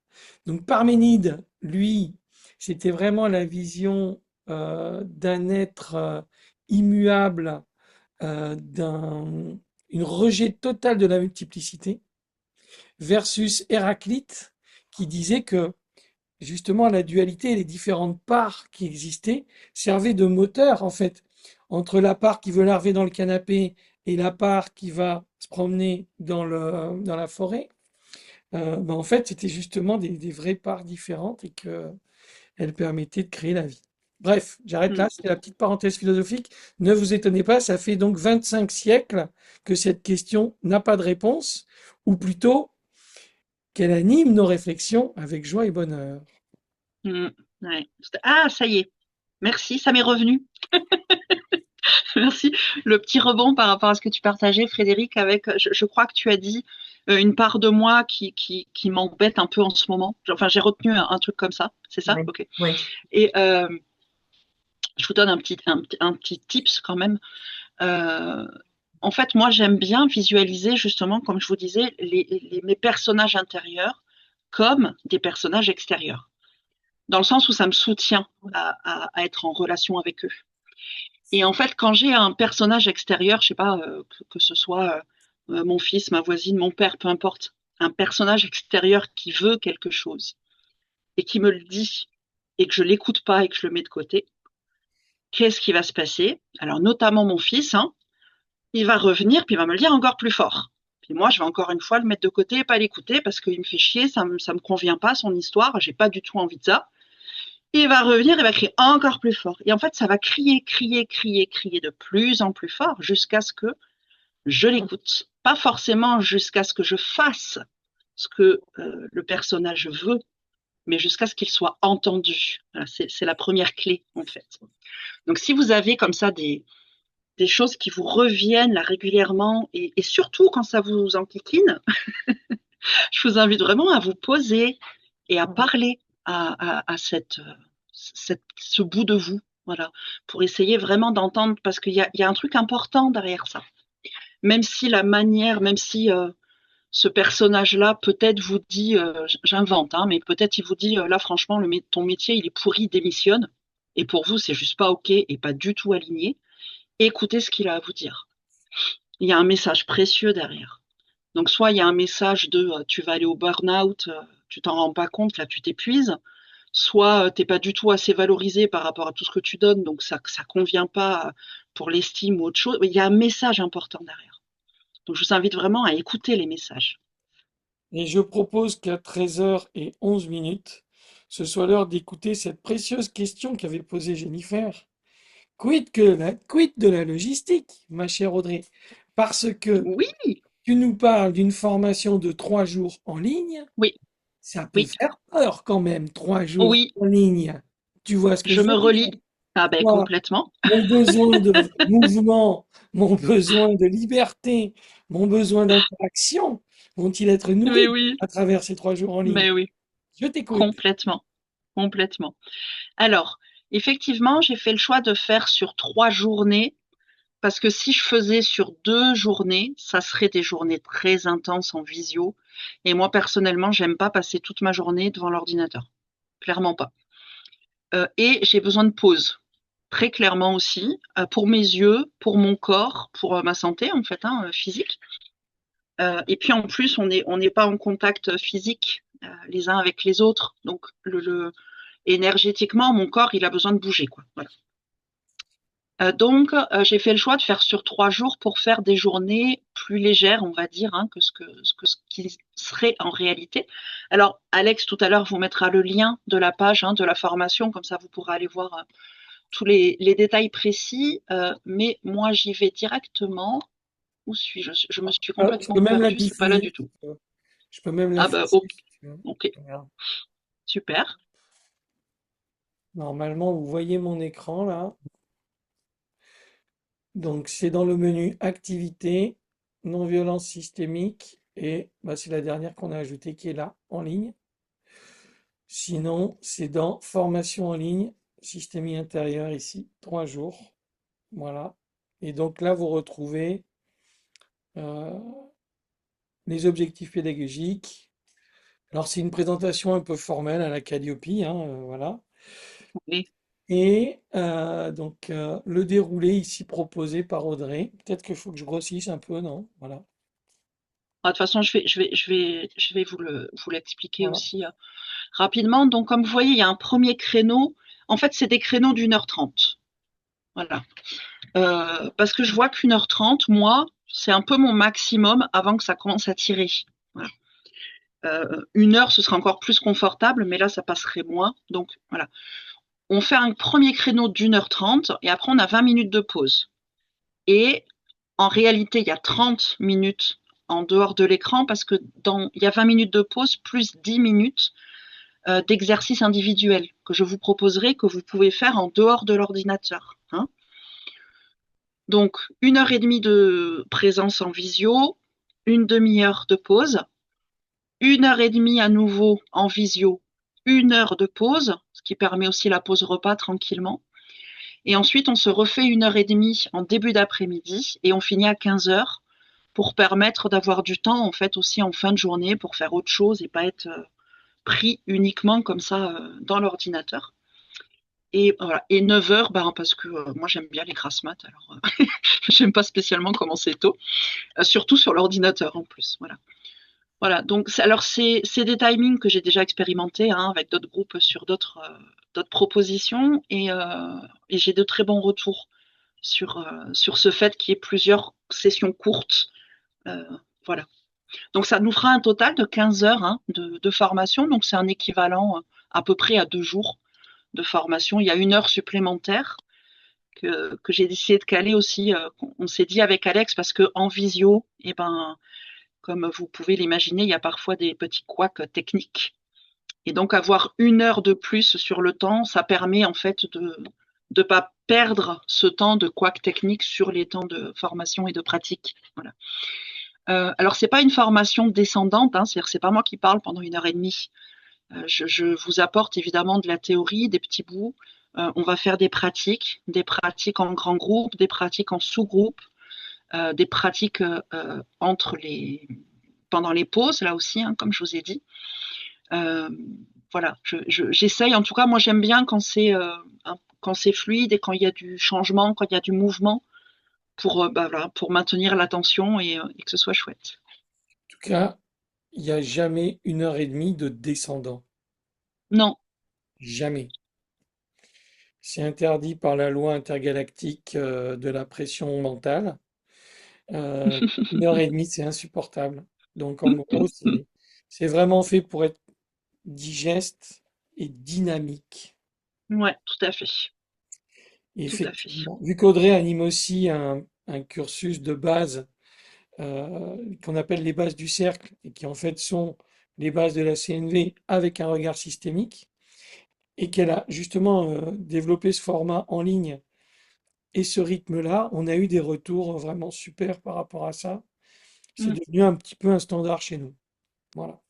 Donc Parménide, lui, c'était vraiment la vision d'un être immuable, une rejet total de la multiplicité, versus Héraclite qui disait que justement la dualité et les différentes parts qui existaient servaient de moteur, en fait, entre la part qui veut larver dans le canapé et la part qui va se promener dans la forêt. En fait, c'était justement des vraies parts différentes et qu'elles permettaient de créer la vie. Bref, j'arrête là, Mm. c'était la petite parenthèse philosophique. Ne vous étonnez pas, ça fait donc 25 siècles que cette question n'a pas de réponse, ou plutôt qu'elle anime nos réflexions avec joie et bonheur. Mm. Ouais. Ah, ça y est. Merci, ça m'est revenu. Merci. Le petit rebond par rapport à ce que tu partageais, Frédéric, avec, je crois que tu as dit une part de moi qui m'embête un peu en ce moment. Enfin, j'ai retenu un truc comme ça. C'est ça? Oui, Ok. oui. Et je vous donne un petit tips quand même. Euh, En fait, moi, j'aime bien visualiser justement, comme je vous disais, mes personnages intérieurs comme des personnages extérieurs, dans le sens où ça me soutient à être en relation avec eux. Et en fait, quand j'ai un personnage extérieur, je sais pas, que ce soit mon fils, ma voisine, mon père, peu importe, un personnage extérieur qui veut quelque chose et qui me le dit et que je l'écoute pas et que je le mets de côté, qu'est-ce qui va se passer? Alors, notamment mon fils, hein, il va revenir, puis il va me le dire encore plus fort. Puis moi, je vais encore une fois le mettre de côté et pas l'écouter parce qu'il me fait chier, ça me convient pas, son histoire, j'ai pas du tout envie de ça. Il va revenir, il va crier encore plus fort. Et en fait, ça va crier, crier, crier, crier de plus en plus fort jusqu'à ce que je l'écoute. Pas forcément jusqu'à ce que je fasse ce que le personnage veut, mais jusqu'à ce qu'il soit entendu. Voilà, c'est la première clé, en fait. Donc, si vous avez comme ça des choses qui vous reviennent là régulièrement et surtout quand ça vous enquiquine, je vous invite vraiment à vous poser et à parler à ce bout de vous, voilà, pour essayer vraiment d'entendre, parce qu'il y a un truc important derrière ça. Même si la manière, même si ce personnage-là peut-être vous dit, j'invente, hein, mais peut-être il vous dit, là franchement, ton métier il est pourri, démissionne, et pour vous c'est juste pas ok et pas du tout aligné, écoutez ce qu'il a à vous dire. Il y a un message précieux derrière. Donc soit il y a un message de tu vas aller au burn-out, tu t'en rends pas compte, là tu t'épuises, soit t'es pas du tout assez valorisé par rapport à tout ce que tu donnes, donc ça convient pas pour l'estime ou autre chose. Il y a un message important derrière. Donc je vous invite vraiment à écouter les messages. Et je propose qu'à 13h11, ce soit l'heure d'écouter cette précieuse question qu'avait posée Jennifer. Quid de la logistique, ma chère Audrey? Parce que Oui, tu nous parles d'une formation de 3 jours en ligne. oui, Ça peut oui, faire peur quand même, 3 jours oui, en ligne. Tu vois ce que je je me veux dire? relis. Ah ben Moi, complètement. mon besoin de mouvement, mon besoin de liberté, mon besoin d'interaction vont-ils être Mais nourris oui, à travers ces 3 jours en ligne? mais oui, Je t'écoute. complètement, complètement. Alors, effectivement, j'ai fait le choix de faire sur 3 journées. Parce que si je faisais sur 2 journées, ça serait des journées très intenses en visio. Et moi, personnellement, j'aime pas passer toute ma journée devant l'ordinateur. Clairement pas. Et j'ai besoin de pause. Très clairement aussi, pour mes yeux, pour mon corps, pour ma santé, en fait, hein, physique. Et puis en plus, on n'est pas en contact physique les uns avec les autres. Donc, énergétiquement, mon corps, il a besoin de bouger, quoi. Voilà. Donc, j'ai fait le choix de faire sur 3 jours pour faire des journées plus légères, on va dire, hein, que ce qui serait en réalité. Alors, Alex, tout à l'heure, vous mettra le lien de la page, hein, de la formation, comme ça vous pourrez aller voir tous les détails précis. Mais moi, j'y vais directement. Où suis-je? Je me suis Ah, je complètement peux même la perdue, c'est pas là diffuser, du si tout. tu veux. Je peux même Ah bah, l'afficher, ok, si tu veux. ok, Regarde. super. Normalement, vous voyez mon écran là. Donc, c'est dans le menu Activité, non-violence systémique, et c'est la dernière qu'on a ajoutée qui est là, en ligne. Sinon, c'est dans Formation en ligne, systémie intérieure ici, 3 jours. Voilà. Et donc là, vous retrouvez euh, les objectifs pédagogiques. Alors, c'est une présentation un peu formelle à la Calliope, hein, voilà. Oui. Et donc, le déroulé ici proposé par Audrey. Peut-être qu'il faut que je grossisse un peu, non? Voilà. De toute façon, je vais vous l'expliquer Voilà. aussi rapidement. Donc, comme vous voyez, il y a un premier créneau. En fait, c'est des créneaux d'1 h 30. Voilà. Parce que je vois qu'1 h 30, moi, c'est un peu mon maximum avant que ça commence à tirer. Voilà. 1 heure, ce serait encore plus confortable, mais là, ça passerait moins. Donc, voilà. On fait un premier créneau d'1 h 30 et après, on a 20 minutes de pause. Et en réalité, il y a 30 minutes en dehors de l'écran parce que il y a 20 minutes de pause plus 10 minutes d'exercice individuel que je vous proposerai, que vous pouvez faire en dehors de l'ordinateur. Hein. Donc, 1 h 30 de présence en visio, une demi-heure de pause, 1 h 30 à nouveau en visio, 1 heure de pause, ce qui permet aussi la pause repas tranquillement. Et ensuite, on se refait 1 h 30 en début d'après-midi et on finit à 15 h pour permettre d'avoir du temps en fait aussi en fin de journée pour faire autre chose et pas être pris uniquement comme ça dans l'ordinateur. Et voilà. Et 9 h, ben, parce que moi j'aime bien les grasses mat, alors j'aime pas spécialement commencer tôt, surtout sur l'ordinateur en plus. Voilà. Voilà. Donc alors c'est des timings que j'ai déjà expérimentés hein, avec d'autres groupes sur d'autres propositions et j'ai de très bons retours sur ce fait qu'il y ait plusieurs sessions courtes. Euh, voilà. Donc ça nous fera un total de 15 heures hein, de formation. Donc c'est un équivalent à peu près à 2 jours de formation. Il y a 1 heure supplémentaire que j'ai décidé de caler aussi. On s'est dit avec Alex parce que en visio, eh ben, comme vous pouvez l'imaginer, il y a parfois des petits couacs techniques. Et donc avoir 1 heure de plus sur le temps, ça permet en fait de ne pas perdre ce temps de couac technique sur les temps de formation et de pratique. Voilà. Alors c'est pas une formation descendante, hein, c'est-à-dire c'est pas moi qui parle pendant 1 h 30. Je vous apporte évidemment de la théorie, des petits bouts. On va faire des pratiques en grand groupe, des pratiques en sous-groupe, des pratiques pendant les pauses, là aussi, hein, comme je vous ai dit. Voilà, j'essaye, en tout cas, moi j'aime bien quand c'est fluide et quand il y a du changement, quand il y a du mouvement, voilà, pour maintenir l'attention et que ce soit chouette. En tout cas, il n'y a jamais 1 h 30 de descendant. Non, Jamais. C'est interdit par la loi intergalactique de la pression mentale. 1 h 30, c'est insupportable. Donc en gros, c'est vraiment fait pour être digeste et dynamique. ouais, tout à fait, Et tout à fait. effectivement, vu qu'Audrey anime aussi un cursus de base qu'on appelle les bases du cercle et qui en fait sont les bases de la CNV avec un regard systémique et qu'elle a justement développé ce format en ligne et ce rythme-là, on a eu des retours vraiment super par rapport à ça. C'est Mm. devenu un petit peu un standard chez nous. Voilà.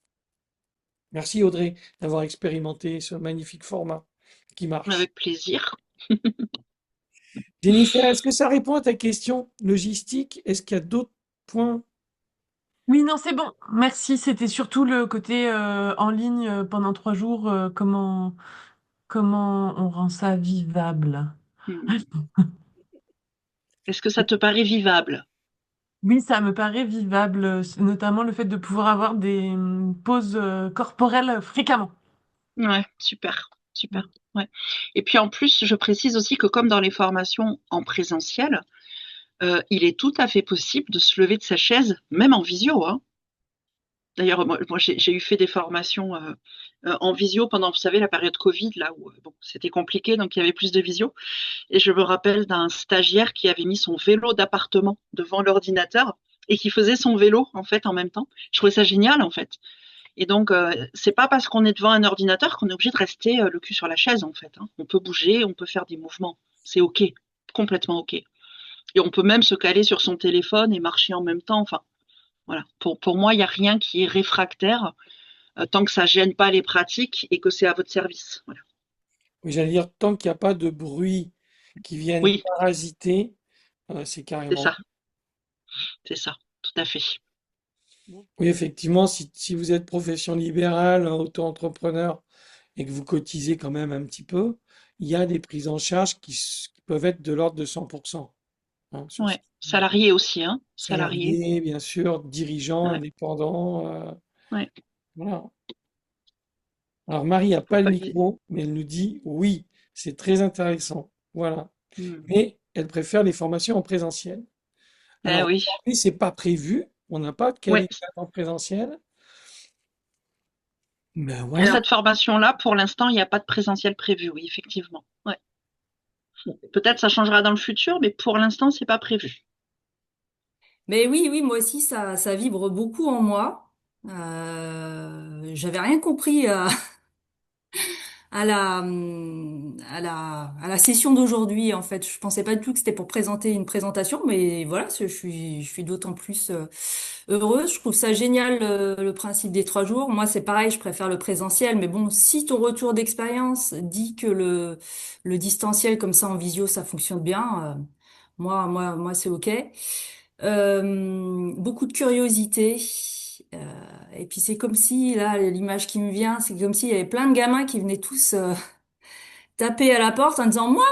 Merci Audrey d'avoir expérimenté ce magnifique format qui marche. Avec plaisir. Jennifer, est-ce que ça répond à ta question logistique? Est-ce qu'il y a d'autres points? Oui, non, c'est bon. Merci. C'était surtout le côté en ligne pendant 3 jours. Comment on rend ça vivable? Mm. Est-ce que ça te paraît vivable? Oui, ça me paraît vivable, notamment le fait de pouvoir avoir des pauses corporelles fréquemment. Ouais, super, super. Ouais. Et puis en plus, je précise aussi que comme dans les formations en présentiel, il est tout à fait possible de se lever de sa chaise, même en visio, hein. D'ailleurs, moi j'ai eu fait des formations en visio pendant, vous savez, la période Covid, là où bon, c'était compliqué, donc il y avait plus de visio. Et je me rappelle d'un stagiaire qui avait mis son vélo d'appartement devant l'ordinateur et qui faisait son vélo en fait en même temps. Je trouvais ça génial en fait. Et donc, c'est pas parce qu'on est devant un ordinateur qu'on est obligé de rester le cul sur la chaise en fait. Hein. On peut bouger, on peut faire des mouvements. C'est OK, complètement OK. Et on peut même se caler sur son téléphone et marcher en même temps. Enfin, voilà. Pour moi, il n'y a rien qui est réfractaire tant que ça gêne pas les pratiques et que c'est à votre service. Voilà. Oui, j'allais dire, tant qu'il n'y a pas de bruit qui vienne Oui, parasiter, c'est c'est carrément. ça, c'est ça, tout à fait. Oui, effectivement, si vous êtes profession libérale, auto-entrepreneur et que vous cotisez quand même un petit peu, il y a des prises en charge qui peuvent être de l'ordre de 100%. hein, sur Ouais. système Salarié aussi, hein. Salarié. salarié, bien sûr, dirigeant, Ouais. indépendant, Ouais. voilà. Alors Marie n'a Faut pas le pas- micro, mais elle nous dit oui, c'est très intéressant. Voilà. Hmm. Mais elle préfère les formations en présentiel. Eh Alors oui. aujourd'hui, c'est pas prévu, on n'a pas de Ouais. qualificat en présentiel. Ben Pour voilà. cette formation-là, pour l'instant, il n'y a pas de présentiel prévu, oui, effectivement. Ouais. Peut-être ça changera dans le futur, mais pour l'instant, c'est pas prévu. Mais oui, oui, moi aussi, ça vibre beaucoup en moi. J'avais rien compris à la session d'aujourd'hui, en fait. Je pensais pas du tout que c'était pour présenter une présentation, mais voilà, je suis d'autant plus heureuse. Je trouve ça génial, le principe des 3 jours. Moi, c'est pareil, je préfère le présentiel, mais bon, si ton retour d'expérience dit que le distanciel comme ça en visio, ça fonctionne bien, moi, c'est OK. Beaucoup de curiosité. Euh, et puis c'est comme si, là, l'image qui me vient, c'est comme s'il y avait plein de gamins qui venaient tous taper à la porte en disant moi,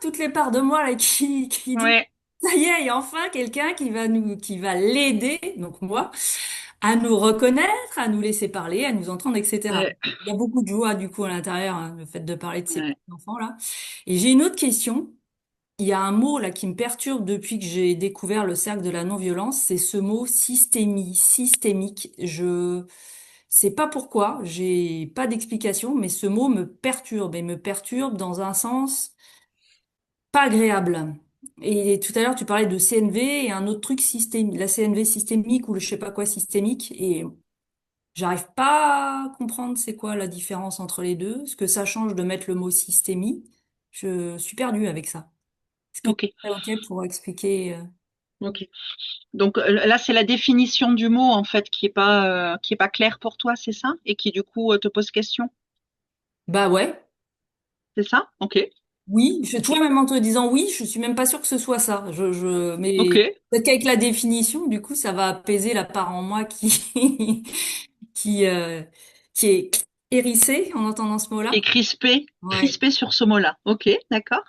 toutes les parts de moi là qui disent Ouais. ça y est, il y a enfin quelqu'un qui va l'aider, donc moi, à nous reconnaître, à nous laisser parler, à nous entendre, etc. Ouais. Il y a beaucoup de joie du coup à l'intérieur, hein, le fait de parler de ces Ouais. petits enfants là. Et j'ai une autre question. Il y a un mot là qui me perturbe depuis que j'ai découvert le cercle de la non-violence, c'est ce mot systémie, systémique. Je sais pas pourquoi, j'ai pas d'explication, mais ce mot me perturbe et me perturbe dans un sens pas agréable. Et tout à l'heure, tu parlais de CNV et un autre truc systémique, la CNV systémique ou le je sais pas quoi systémique, et j'arrive pas à comprendre c'est quoi la différence entre les deux, ce que ça change de mettre le mot systémie. Je suis perdue avec ça. Est-ce que tu Ok. serais OK pour expliquer Ok. Donc là, c'est la définition du mot en fait qui est pas claire pour toi, c'est ça? Et qui du coup te pose question, Bah ouais, c'est ça? Ok. oui. Tu Ok. vois, même en te disant oui, je suis même pas sûre que ce soit ça. Ok. Mais peut-être qu'avec la définition, du coup, ça va apaiser la part en moi qui, euh, qui est hérissée en entendant ce Qui est mot-là. crispé, Ouais. crispé sur ce mot-là. Ok, d'accord.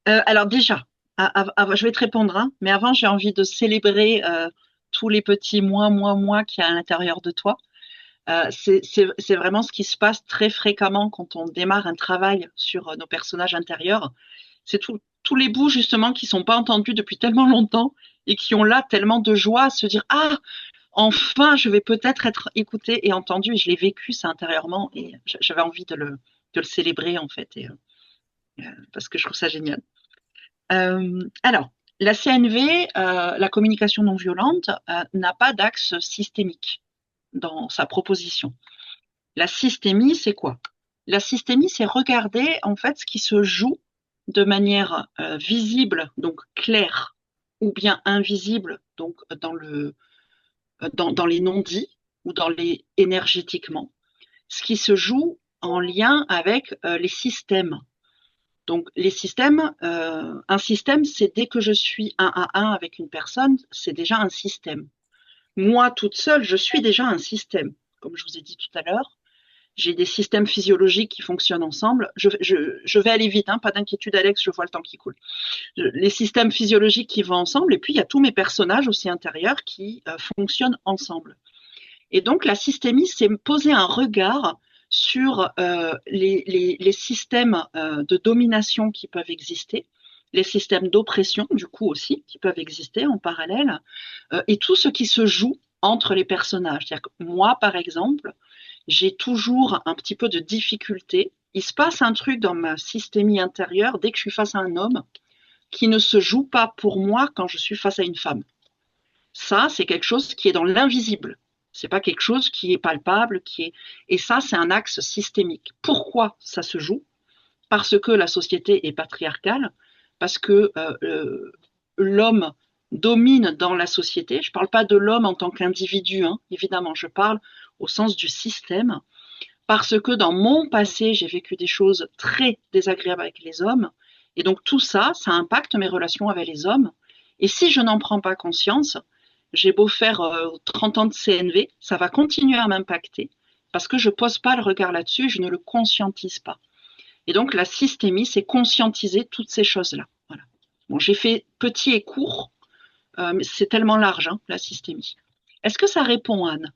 Alors déjà, je vais te répondre, hein, mais avant, j'ai envie de célébrer tous les petits moi qu'il y a à l'intérieur de toi. C'est vraiment ce qui se passe très fréquemment quand on démarre un travail sur nos personnages intérieurs. C'est tous les bouts justement qui sont pas entendus depuis tellement longtemps et qui ont là tellement de joie à se dire ah enfin je vais peut-être être écouté et entendu et je l'ai vécu ça intérieurement et j'avais envie de le célébrer en fait parce que je trouve ça génial. Alors la CNV, la communication non violente, n'a pas d'axe systémique dans sa proposition. La systémie, c'est quoi? La systémie, c'est regarder en fait ce qui se joue de manière visible, donc claire, ou bien invisible, donc dans les non-dits ou dans les énergétiquement, ce qui se joue en lien avec les systèmes. Donc les systèmes, un système, c'est dès que je suis un à un avec une personne, c'est déjà un système. Moi, toute seule, je suis déjà un système. Comme je vous ai dit tout à l'heure, j'ai des systèmes physiologiques qui fonctionnent ensemble. Je vais aller vite, hein, pas d'inquiétude Alex, je vois le temps qui coule. Les systèmes physiologiques qui vont ensemble, et puis il y a tous mes personnages aussi intérieurs qui fonctionnent ensemble. Et donc la systémie, c'est poser un regard sur les systèmes de domination qui peuvent exister, les systèmes d'oppression du coup aussi qui peuvent exister en parallèle, et tout ce qui se joue entre les personnages. C'est-à-dire que moi, par exemple, j'ai toujours un petit peu de difficulté. Il se passe un truc dans ma systémie intérieure dès que je suis face à un homme qui ne se joue pas pour moi quand je suis face à une femme. Ça, c'est quelque chose qui est dans l'invisible. C'est pas quelque chose qui est palpable, et ça, c'est un axe systémique. Pourquoi ça se joue? Parce que la société est patriarcale, parce que l'homme domine dans la société. Je ne parle pas de l'homme en tant qu'individu, hein, évidemment, je parle au sens du système, parce que dans mon passé, j'ai vécu des choses très désagréables avec les hommes, et donc tout ça, ça impacte mes relations avec les hommes. Et si je n'en prends pas conscience, j'ai beau faire 30 ans de CNV, ça va continuer à m'impacter, parce que je ne pose pas le regard là-dessus, je ne le conscientise pas. Et donc la systémie, c'est conscientiser toutes ces choses-là. Voilà. Bon, j'ai fait petit et court, mais c'est tellement large, hein, la systémie. Est-ce que ça répond, Anne?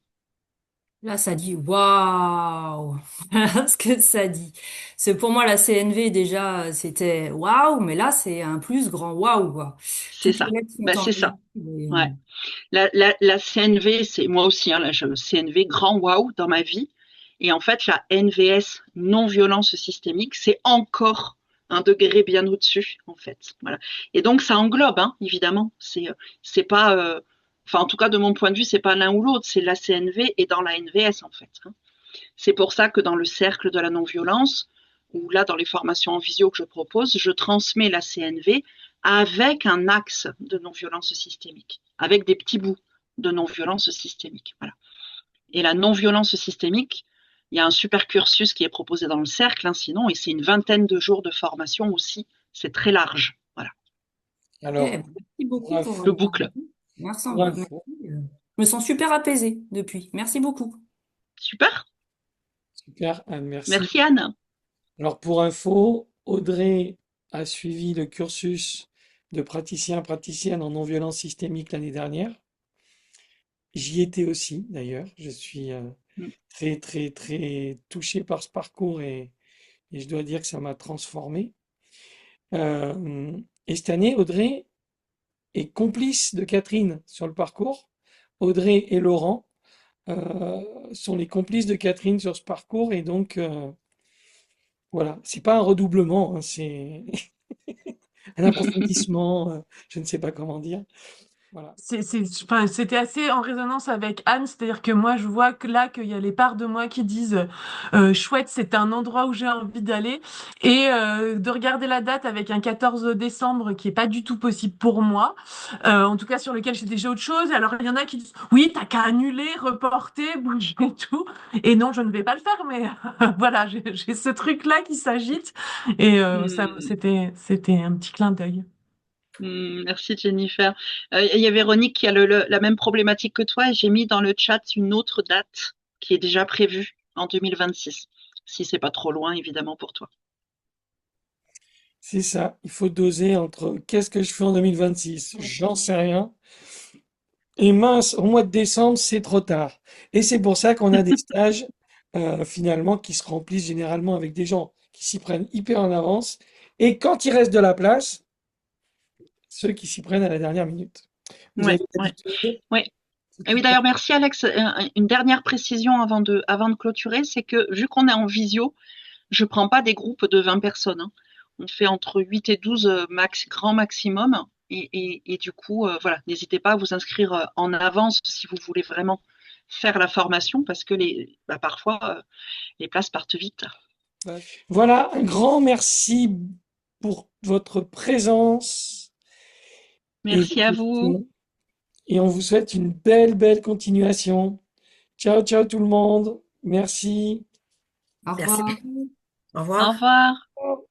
Là, ça dit waouh! Voilà ce que ça dit. C'est pour moi la CNV déjà, c'était waouh, mais là c'est un plus grand waouh, quoi. C'est Toutes les ça. lettres sont Ben, en c'est ça. minuscule. Ouais. La CNV, c'est moi aussi, hein, CNV, grand waouh dans ma vie. Et en fait, la NVS, non-violence systémique, c'est encore un degré bien au-dessus, en fait. Voilà. Et donc, ça englobe, hein, évidemment. C'est pas, enfin, en tout cas, de mon point de vue, c'est pas l'un ou l'autre, c'est la CNV et dans la NVS, en fait, hein. C'est pour ça que dans le cercle de la non-violence, ou là, dans les formations en visio que je propose, je transmets la CNV avec un axe de non-violence systémique, avec des petits bouts de non-violence systémique. Voilà. Et la non-violence systémique, il y a un super cursus qui est proposé dans le cercle, hein, sinon, et c'est une vingtaine de jours de formation aussi. C'est très large. Voilà. Ok, Alors, merci pour beaucoup pour Le info, boucle. merci. pour Merci. info, Je me sens super apaisée depuis. Merci beaucoup. Super. super, Anne, merci. Merci Anne. Alors, pour info, Audrey a suivi le cursus de praticien-praticienne en non-violence systémique l'année dernière. J'y étais aussi, d'ailleurs. Je suis très, très, très touché par ce parcours et je dois dire que ça m'a transformé. Et cette année, Audrey est complice de Catherine sur le parcours. Audrey et Laurent sont les complices de Catherine sur ce parcours et donc voilà, c'est pas un redoublement, hein, c'est un approfondissement, je ne sais pas comment dire. Voilà. Enfin, c'était assez en résonance avec Anne, c'est-à-dire que moi, je vois que là, qu'il y a les parts de moi qui disent chouette, c'est un endroit où j'ai envie d'aller, et de regarder la date avec un 14 décembre qui est pas du tout possible pour moi, en tout cas sur lequel j'ai déjà autre chose. Alors, il y en a qui disent oui, t'as qu'à annuler, reporter, bouger et tout, et non, je ne vais pas le faire, mais voilà, j'ai ce truc-là qui s'agite, et Hmm. c'était un petit clin d'œil. Merci Jennifer. Il y a Véronique qui a la même problématique que toi et j'ai mis dans le chat une autre date qui est déjà prévue en 2026. Si c'est pas trop loin, évidemment, pour toi. C'est ça, il faut doser entre qu'est-ce que je fais en 2026? J'en sais rien. Et mince, au mois de décembre, c'est trop tard. Et c'est pour ça qu'on a des stages finalement qui se remplissent généralement avec des gens qui s'y prennent hyper en avance. Et quand il reste de la place, ceux qui s'y prennent à la dernière minute. Vous Ouais, avez ouais, l'habitude, ouais. c'est Et oui, hyper- d'ailleurs, merci Alex. Une dernière précision avant de clôturer, c'est que vu qu'on est en visio, je prends pas des groupes de 20 personnes, hein. On fait entre 8 et 12 grand maximum. Et du coup, voilà, n'hésitez pas à vous inscrire en avance si vous voulez vraiment faire la formation parce que parfois, les places partent vite. Voilà, un grand merci pour votre présence et vos Merci à vous. questions. Et on vous souhaite une belle, belle continuation. Ciao, ciao tout le monde. Merci. Au Merci. revoir. Au Au revoir. revoir.